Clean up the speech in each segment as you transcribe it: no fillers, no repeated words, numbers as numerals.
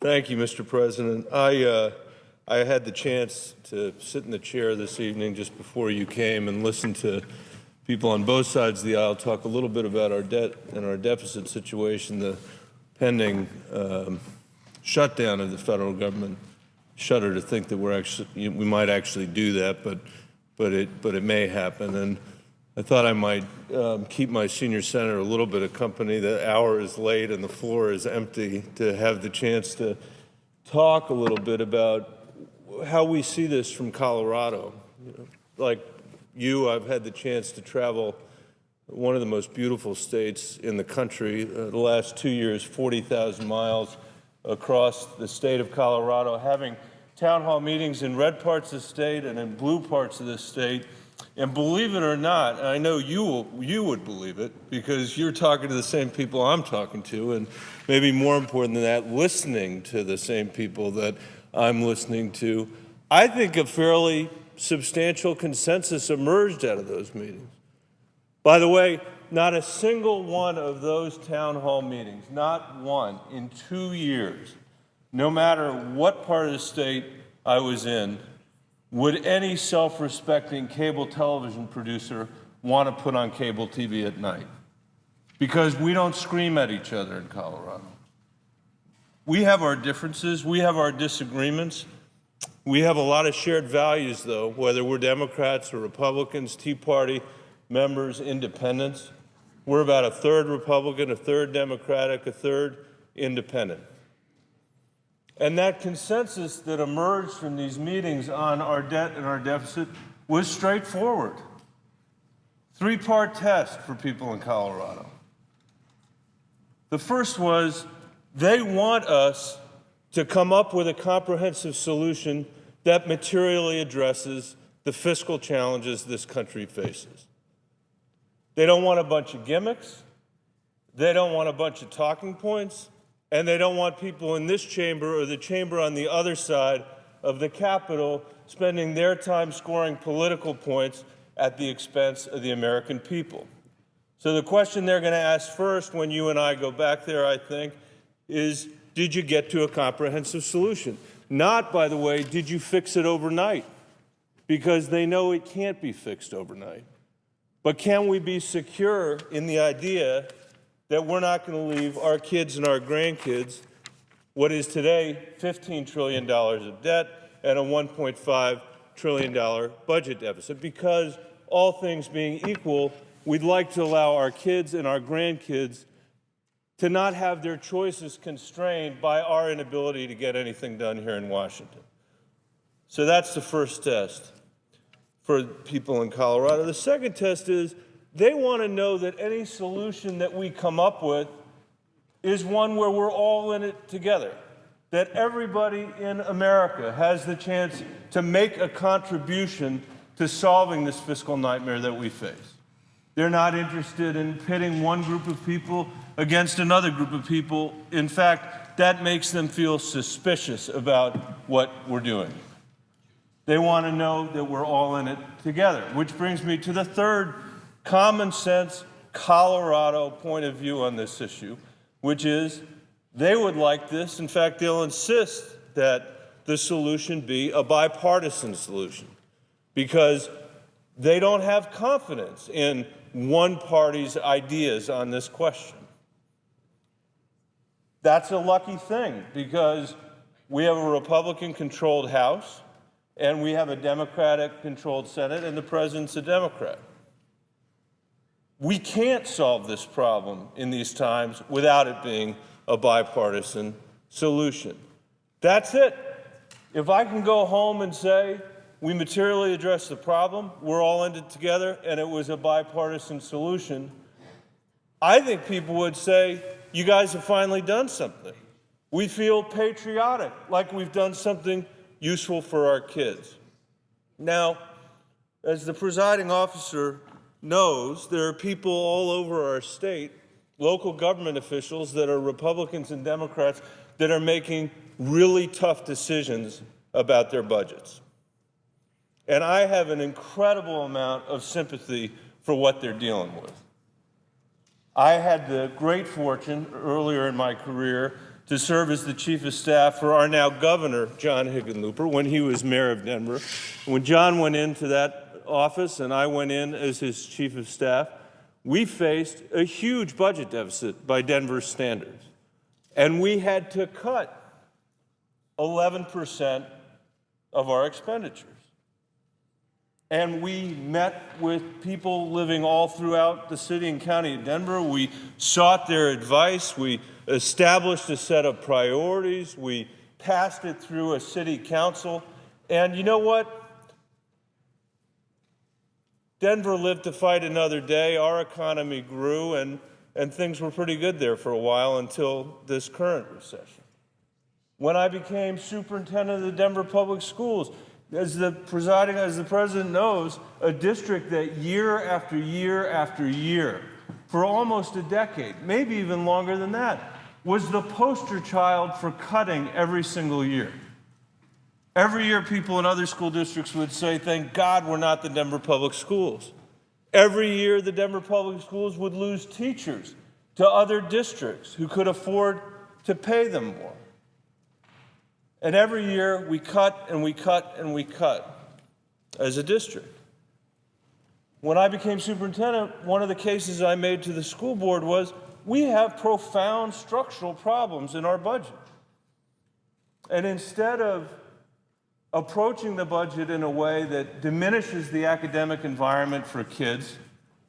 Thank you, Mr. President. I had the chance to sit in the chair this evening just before you came and listen to people on both sides of the aisle talk a little bit about our debt and our deficit situation, the pending shutdown of the federal government. Shudder to think that we might actually do that, but it may happen. And I thought I might keep my senior senator a little bit of company. The hour is late and the floor is empty, to have the chance to talk a little bit about how we see this from Colorado. Like you, I've had the chance to travel one of the most beautiful states in the country. The last 2 years, 40,000 miles across the state of Colorado, having town hall meetings in red parts of the state and in blue parts of the state. And believe it or not, and I know you would believe it because you're talking to the same people I'm talking to, and maybe more important than that, listening to the same people that I'm listening to. I think a fairly substantial consensus emerged out of those meetings. By the way, not a single one of those town hall meetings, not one in 2 years, no matter what part of the state I was in, would any self-respecting cable television producer want to put on cable TV at night? Because we don't scream at each other in Colorado. We have our differences, we have our disagreements. We have a lot of shared values, though, whether we're Democrats or Republicans, Tea Party members, independents. We're about a third Republican, a third Democratic, a third independent. And that consensus that emerged from these meetings on our debt and our deficit was straightforward. Three-part test for people in Colorado. The first was they want us to come up with a comprehensive solution that materially addresses the fiscal challenges this country faces. They don't want a bunch of gimmicks. They don't want a bunch of talking points. And they don't want people in this chamber or the chamber on the other side of the Capitol spending their time scoring political points at the expense of the American people. So the question they're going to ask first when you and I go back there, I think, is, did you get to a comprehensive solution? Not, by the way, did you fix it overnight? Because they know it can't be fixed overnight. But can we be secure in the idea that we're not going to leave our kids and our grandkids what is today $15 trillion of debt and a $1.5 trillion budget deficit? Because all things being equal, we'd like to allow our kids and our grandkids to not have their choices constrained by our inability to get anything done here in Washington. So that's the first test for people in Colorado. The second test is they want to know that any solution that we come up with is one where we're all in it together, that everybody in America has the chance to make a contribution to solving this fiscal nightmare that we face. They're not interested in pitting one group of people against another group of people. In fact, that makes them feel suspicious about what we're doing. They want to know that we're all in it together, which brings me to the third common sense Colorado point of view on this issue, which is they would like this. In fact, they'll insist that the solution be a bipartisan solution because they don't have confidence in one party's ideas on this question. That's a lucky thing because we have a Republican-controlled House and we have a Democratic-controlled Senate, and the president's a Democrat. We can't solve this problem in these times without it being a bipartisan solution. That's it. If I can go home and say, we materially addressed the problem, we're all in it together, and it was a bipartisan solution, I think people would say, you guys have finally done something. We feel patriotic, like we've done something useful for our kids. Now, as the presiding officer knows, there are people all over our state, local government officials that are Republicans and Democrats that are making really tough decisions about their budgets. And I have an incredible amount of sympathy for what they're dealing with. I had the great fortune earlier in my career to serve as the chief of staff for our now governor, John Hickenlooper, when he was mayor of Denver. When John went into that office and I went in as his chief of staff, we faced a huge budget deficit by Denver's standards. And we had to cut 11% of our expenditures. And we met with people living all throughout the city and county of Denver. We sought their advice. We established a set of priorities. We passed it through a city council. And you know what? Denver lived to fight another day. Our economy grew, and things were pretty good there for a while until this current recession. When I became superintendent of the Denver Public Schools, as the president knows, a district that year after year after year, for almost a decade, maybe even longer than that, was the poster child for cutting every single year. Every year, people in other school districts would say, thank God we're not the Denver Public Schools. Every year, the Denver Public Schools would lose teachers to other districts who could afford to pay them more. And every year, we cut and we cut and we cut as a district. When I became superintendent, one of the cases I made to the school board was, we have profound structural problems in our budget. And instead of approaching the budget in a way that diminishes the academic environment for kids,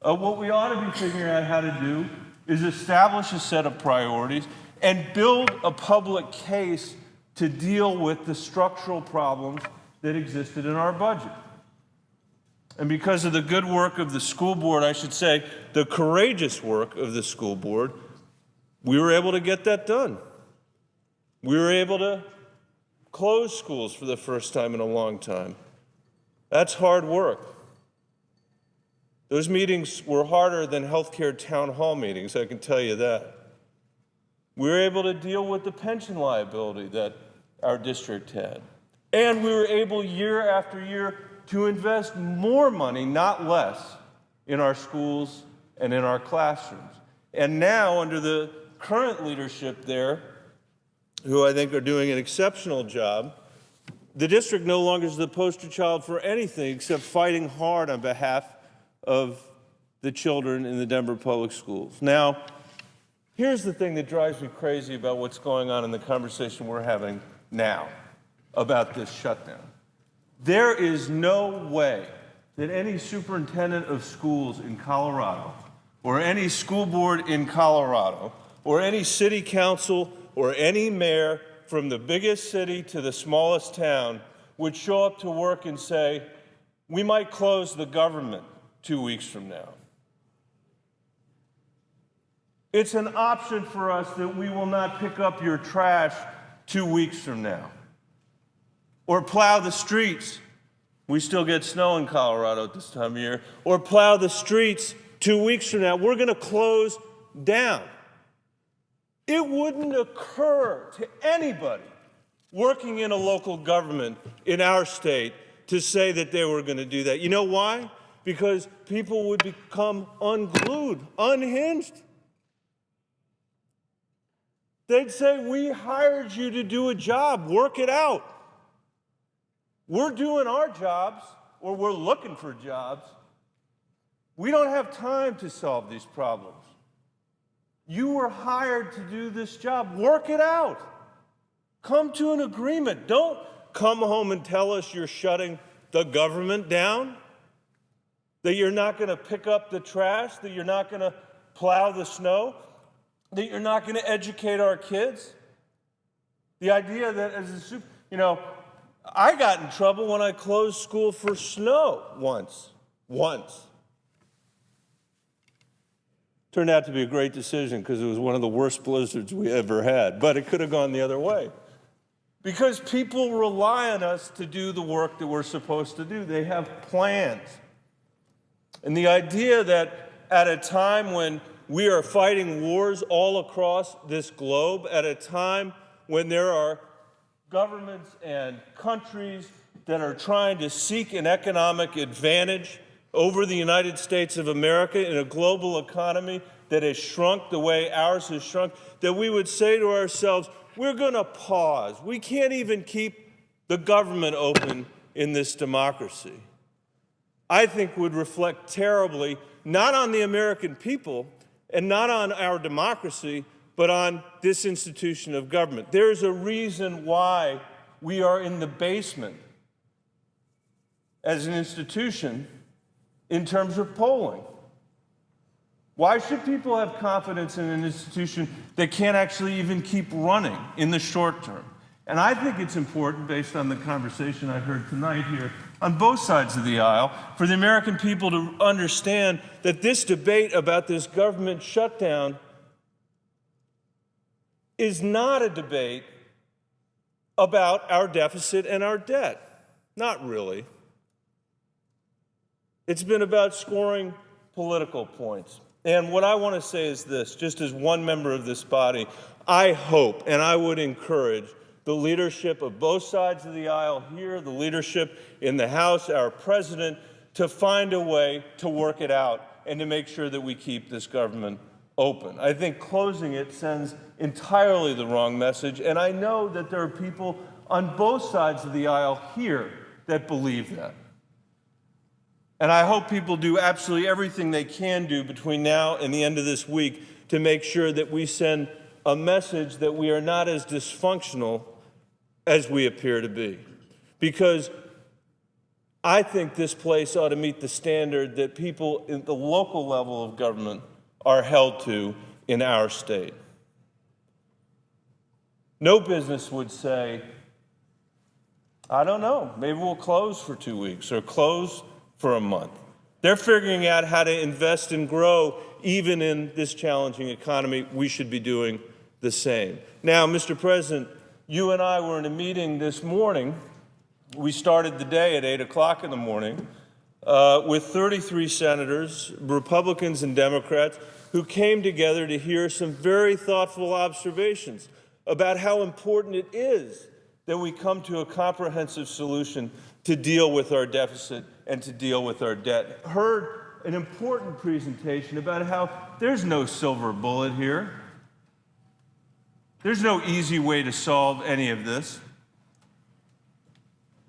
what we ought to be figuring out how to do is establish a set of priorities and build a public case to deal with the structural problems that existed in our budget. And because of the good work of the school board, I should say, the courageous work of the school board, we were able to get that done. We were able to close schools for the first time in a long time. That's hard work. Those meetings were harder than healthcare town hall meetings, I can tell you that. We were able to deal with the pension liability that our district had. And we were able, year after year, to invest more money, not less, in our schools and in our classrooms. And now, under the current leadership there, who I think are doing an exceptional job, the district no longer is the poster child for anything except fighting hard on behalf of the children in the Denver Public Schools. Now, here's the thing that drives me crazy about what's going on in the conversation we're having now about this shutdown. There is no way that any superintendent of schools in Colorado, or any school board in Colorado, or any city council, or any mayor from the biggest city to the smallest town would show up to work and say, we might close the government 2 weeks from now. It's an option for us that we will not pick up your trash 2 weeks from now. Or plow the streets. We still get snow in Colorado at this time of year. Or plow the streets 2 weeks from now. We're going to close down. It wouldn't occur to anybody working in a local government in our state to say that they were going to do that. You know why? Because people would become unglued, unhinged. They'd say, we hired you to do a job, work it out. We're doing our jobs, or we're looking for jobs. We don't have time to solve these problems. You were hired to do this job. Work it out. Come to an agreement. Don't come home and tell us you're shutting the government down, that you're not going to pick up the trash, that you're not going to plow the snow, that you're not going to educate our kids. The idea that I got in trouble when I closed school for snow once. Turned out to be a great decision because it was one of the worst blizzards we ever had, but it could have gone the other way. Because people rely on us to do the work that we're supposed to do. They have plans. And the idea that at a time when we are fighting wars all across this globe, at a time when there are governments and countries that are trying to seek an economic advantage over the United States of America in a global economy that has shrunk the way ours has shrunk, that we would say to ourselves, we're going to pause. We can't even keep the government open in this democracy. I think would reflect terribly, not on the American people and not on our democracy, but on this institution of government. There's a reason why we are in the basement as an institution in terms of polling. Why should people have confidence in an institution that can't actually even keep running in the short term? And I think it's important, based on the conversation I heard tonight here on both sides of the aisle, for the American people to understand that this debate about this government shutdown is not a debate about our deficit and our debt. Not really. It's been about scoring political points. And what I want to say is this, just as one member of this body, I hope and I would encourage the leadership of both sides of the aisle here, the leadership in the House, our president, to find a way to work it out and to make sure that we keep this government open. I think closing it sends entirely the wrong message, and I know that there are people on both sides of the aisle here that believe that. And I hope people do absolutely everything they can do between now and the end of this week to make sure that we send a message that we are not as dysfunctional as we appear to be. Because I think this place ought to meet the standard that people at the local level of government are held to in our state. No business would say, I don't know, maybe we'll close for 2 weeks or close for a month. They're figuring out how to invest and grow even in this challenging economy. We should be doing the same. Now, Mr. President, you and I were in a meeting this morning. We started the day at 8 o'clock in the morning with 33 senators, Republicans and Democrats, who came together to hear some very thoughtful observations about how important it is that we come to a comprehensive solution to deal with our deficit and to deal with our debt. Heard an important presentation about how there's no silver bullet here. There's no easy way to solve any of this.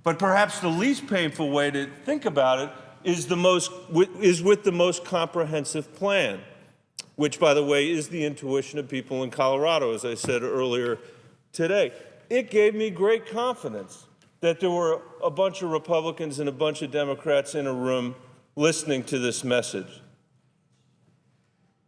But perhaps the least painful way to think about it is with the most comprehensive plan, which, by the way, is the intuition of people in Colorado, as I said earlier today. It gave me great confidence that there were a bunch of Republicans and a bunch of Democrats in a room listening to this message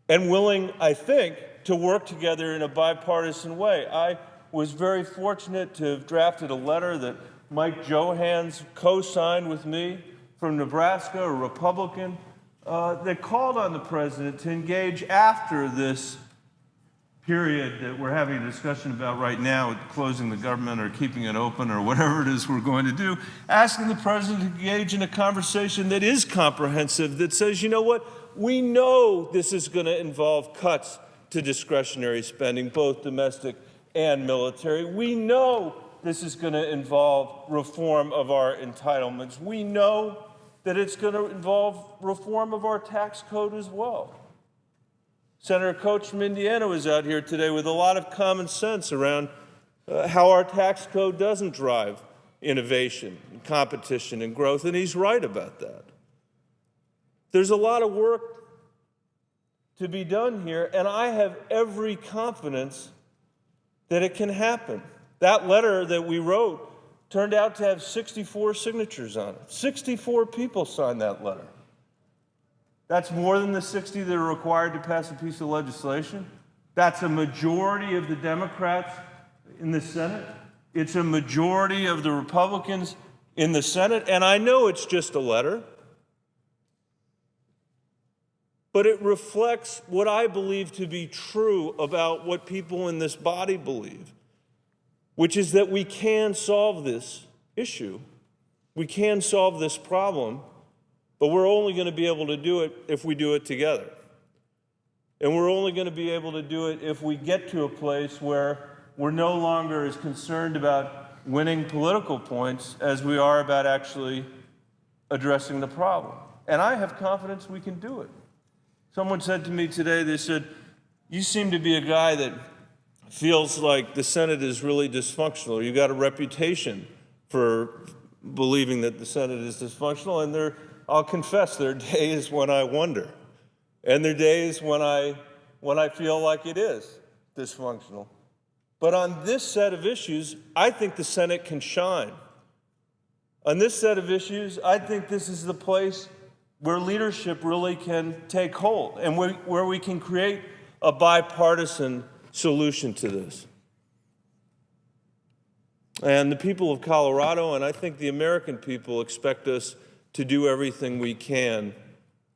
and willing, I think, to work together in a bipartisan way. I was very fortunate to have drafted a letter that Mike Johans co-signed with me from Nebraska, a Republican, that called on the president to engage after this period that we're having a discussion about right now, with closing the government or keeping it open or whatever it is we're going to do, asking the president to engage in a conversation that is comprehensive, that says, you know what, we know this is going to involve cuts to discretionary spending, both domestic and military. We know this is going to involve reform of our entitlements. We know that it's going to involve reform of our tax code as well. Senator Coach from Indiana was out here today with a lot of common sense around how our tax code doesn't drive innovation, and competition, and growth, and he's right about that. There's a lot of work to be done here, and I have every confidence that it can happen. That letter that we wrote turned out to have 64 signatures on it. 64 people signed that letter. That's more than the 60 that are required to pass a piece of legislation. That's a majority of the Democrats in the Senate. It's a majority of the Republicans in the Senate. And I know it's just a letter, but it reflects what I believe to be true about what people in this body believe, which is that we can solve this issue. We can solve this problem, but we're only going to be able to do it if we do it together. And we're only going to be able to do it if we get to a place where we're no longer as concerned about winning political points as we are about actually addressing the problem. And I have confidence we can do it. Someone said to me today, they said, you seem to be a guy that feels like the Senate is really dysfunctional. You got a reputation for believing that the Senate is dysfunctional, and I'll confess, there are days when I wonder. And there are days when I feel like it is dysfunctional. But on this set of issues, I think the Senate can shine. On this set of issues, I think this is the place where leadership really can take hold and where we can create a bipartisan solution to this. And the people of Colorado, and I think the American people, expect us to do everything we can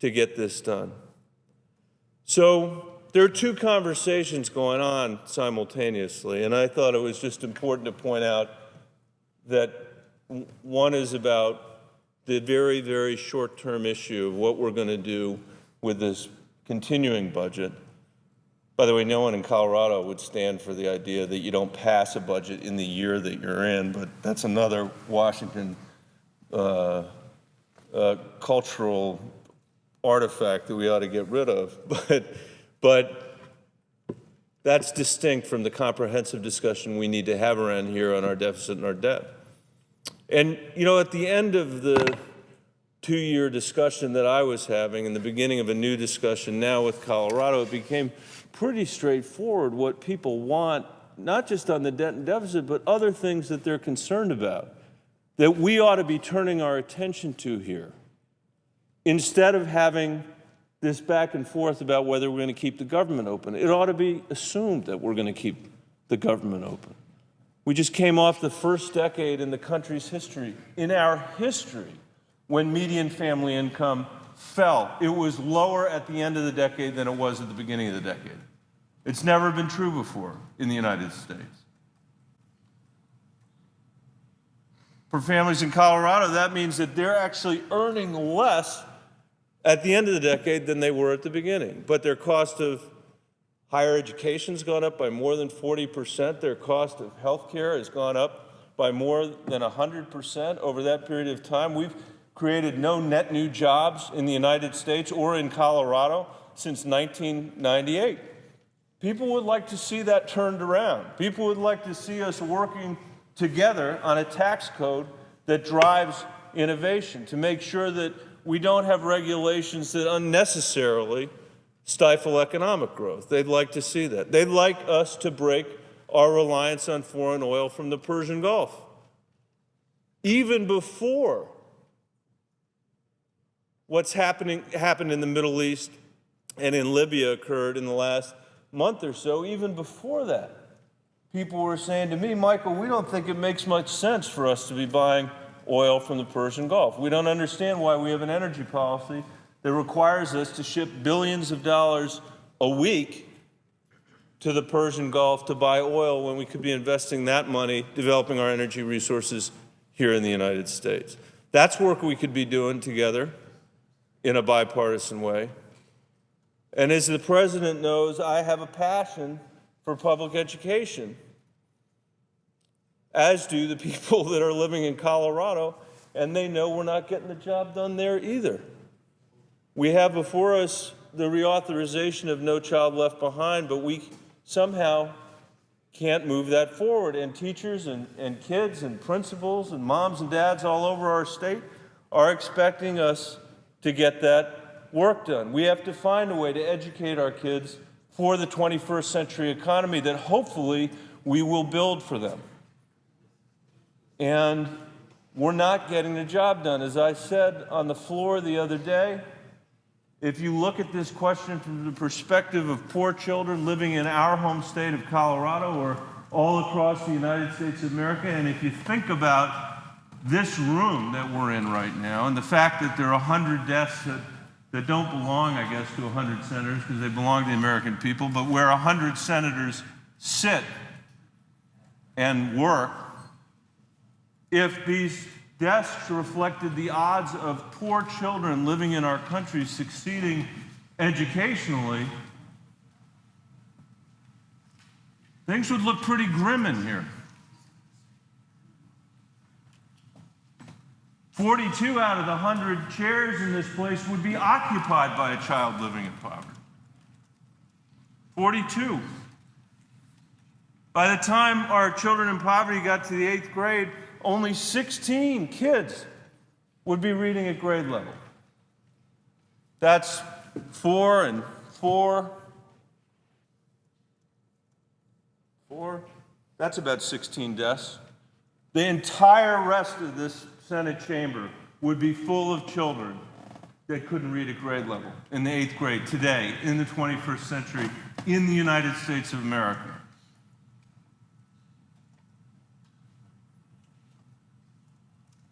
to get this done. So there are two conversations going on simultaneously, and I thought it was just important to point out that one is about the very, very short-term issue of what we're going to do with this continuing budget. By the way, no one in Colorado would stand for the idea that you don't pass a budget in the year that you're in, but that's another Washington cultural artifact that we ought to get rid of. But that's distinct from the comprehensive discussion we need to have around here on our deficit and our debt. And, you know, at the end of the two-year discussion that I was having and the beginning of a new discussion now with Colorado, it became pretty straightforward what people want, not just on the debt and deficit, but other things that they're concerned about, that we ought to be turning our attention to here, instead of having this back and forth about whether we're going to keep the government open. It ought to be assumed that we're going to keep the government open. We just came off the first decade in the country's history, in our history, when median family income fell. It was lower at the end of the decade than it was at the beginning of the decade. It's never been true before in the United States. For families in Colorado, that means that they're actually earning less at the end of the decade than they were at the beginning. But their cost of higher education has gone up by more than 40%. Their cost of health care has gone up by more than 100% over that period of time. We've created no net new jobs in the United States or in Colorado since 1998. People would like to see that turned around. People would like to see us working together on a tax code that drives innovation, to make sure that we don't have regulations that unnecessarily stifle economic growth. They'd like to see that. They'd like us to break our reliance on foreign oil from the Persian Gulf. Even before what's happened in the Middle East and in Libya occurred in the last month or so, even before that, people were saying to me, Michael, we don't think it makes much sense for us to be buying oil from the Persian Gulf. We don't understand why we have an energy policy that requires us to ship billions of dollars a week to the Persian Gulf to buy oil when we could be investing that money developing our energy resources here in the United States. That's work we could be doing together in a bipartisan way. And as the President knows, I have a passion for public education, as do the people that are living in Colorado, and they know we're not getting the job done there either. We have before us the reauthorization of No Child Left Behind, but we somehow can't move that forward. And teachers and kids and principals and moms and dads all over our state are expecting us to get that work done. We have to find a way to educate our kids for the 21st century economy that hopefully we will build for them. And we're not getting the job done. As I said on the floor the other day, if you look at this question from the perspective of poor children living in our home state of Colorado or all across the United States of America, and if you think about this room that we're in right now and the fact that there are 100 desks that don't belong, I guess, to 100 senators because they belong to the American people, but where 100 senators sit and work, if these desks reflected the odds of poor children living in our country succeeding educationally, things would look pretty grim in here. 42 out of the 100 chairs in this place would be occupied by a child living in poverty. 42. By the time our children in poverty got to the 8th grade, only 16 kids would be reading at grade level. That's 4 and 4. That's about 16 deaths. The entire rest of this Senate chamber would be full of children that couldn't read at grade level in the 8th grade today, in the 21st century, in the United States of America.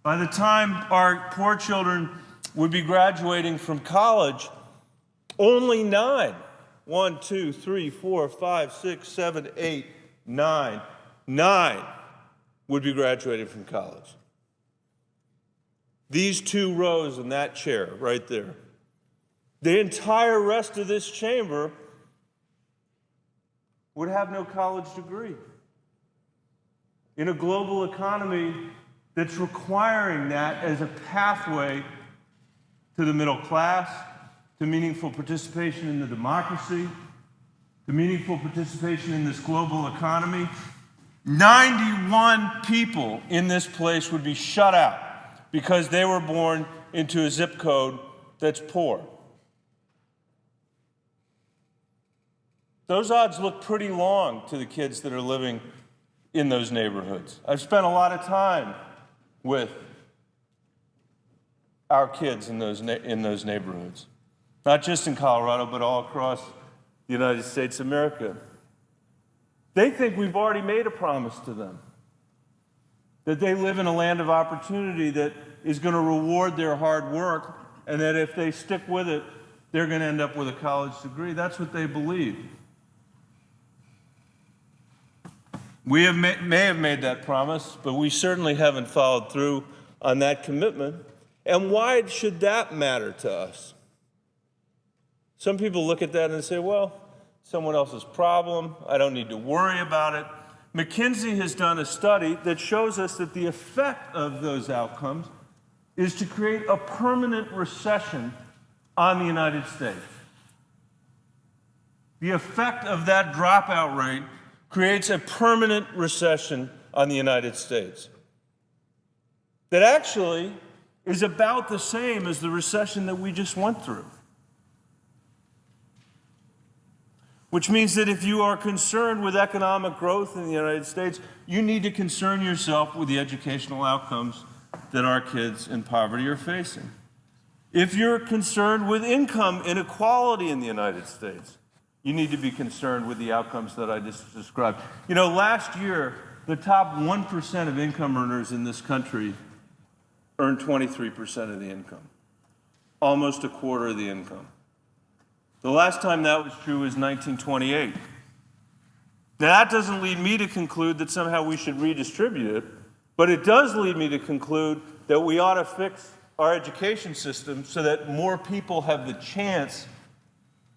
By the time our poor children would be graduating from college, only 9, 1, 2, 3, 4, 5, 6, 7, 8, 9, 9 would be graduating from college. These 2 rows in that chair right there. The entire rest of this chamber would have no college degree. In a global economy that's requiring that as a pathway to the middle class, to meaningful participation in the democracy, to meaningful participation in this global economy, 91 people in this place would be shut out because they were born into a zip code that's poor. Those odds look pretty long to the kids that are living in those neighborhoods. I've spent a lot of time with our kids in those neighborhoods, not just in Colorado, but all across the United States of America. They think we've already made a promise to them, that they live in a land of opportunity that is going to reward their hard work, and that if they stick with it, they're going to end up with a college degree. That's what they believe. We may have made that promise, but we certainly haven't followed through on that commitment. And why should that matter to us? Some people look at that and say, well, someone else's problem. I don't need to worry about it. McKinsey has done a study that shows us that the effect of those outcomes is to create a permanent recession on the United States. The effect of that dropout rate creates a permanent recession on the United States that actually is about the same as the recession that we just went through. Which means that if you are concerned with economic growth in the United States, you need to concern yourself with the educational outcomes that our kids in poverty are facing. If you're concerned with income inequality in the United States, you need to be concerned with the outcomes that I just described. You know, last year, the top 1% of income earners in this country earned 23% of the income, almost a quarter of the income. The last time that was true was 1928. Now, that doesn't lead me to conclude that somehow we should redistribute it, but it does lead me to conclude that we ought to fix our education system so that more people have the chance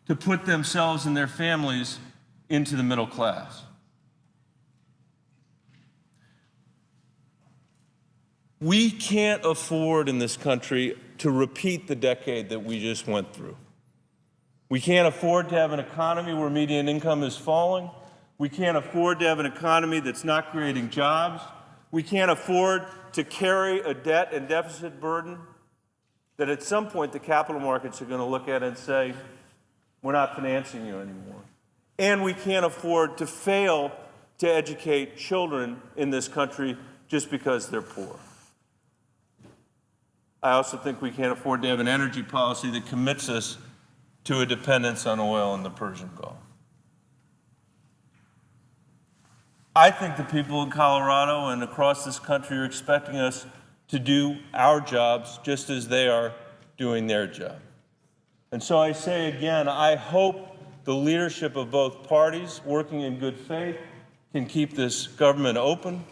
to put themselves and their families into the middle class. We can't afford in this country to repeat the decade that we just went through. We can't afford to have an economy where median income is falling. We can't afford to have an economy that's not creating jobs. We can't afford to carry a debt and deficit burden that at some point the capital markets are going to look at and say, we're not financing you anymore. And we can't afford to fail to educate children in this country just because they're poor. I also think we can't afford to have an energy policy that commits us to a dependence on oil in the Persian Gulf. I think the people in Colorado and across this country are expecting us to do our jobs just as they are doing their job. And so I say again, I hope the leadership of both parties, working in good faith, can keep this government open.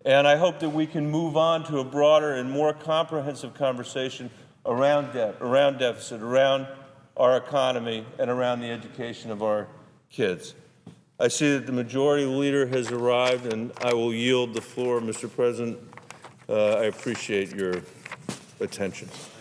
And I hope that we can move on to a broader and more comprehensive conversation around debt, around deficit, around our economy, and around the education of our kids. I see that the majority leader has arrived, and I will yield the floor. Mr. President, I appreciate your attention.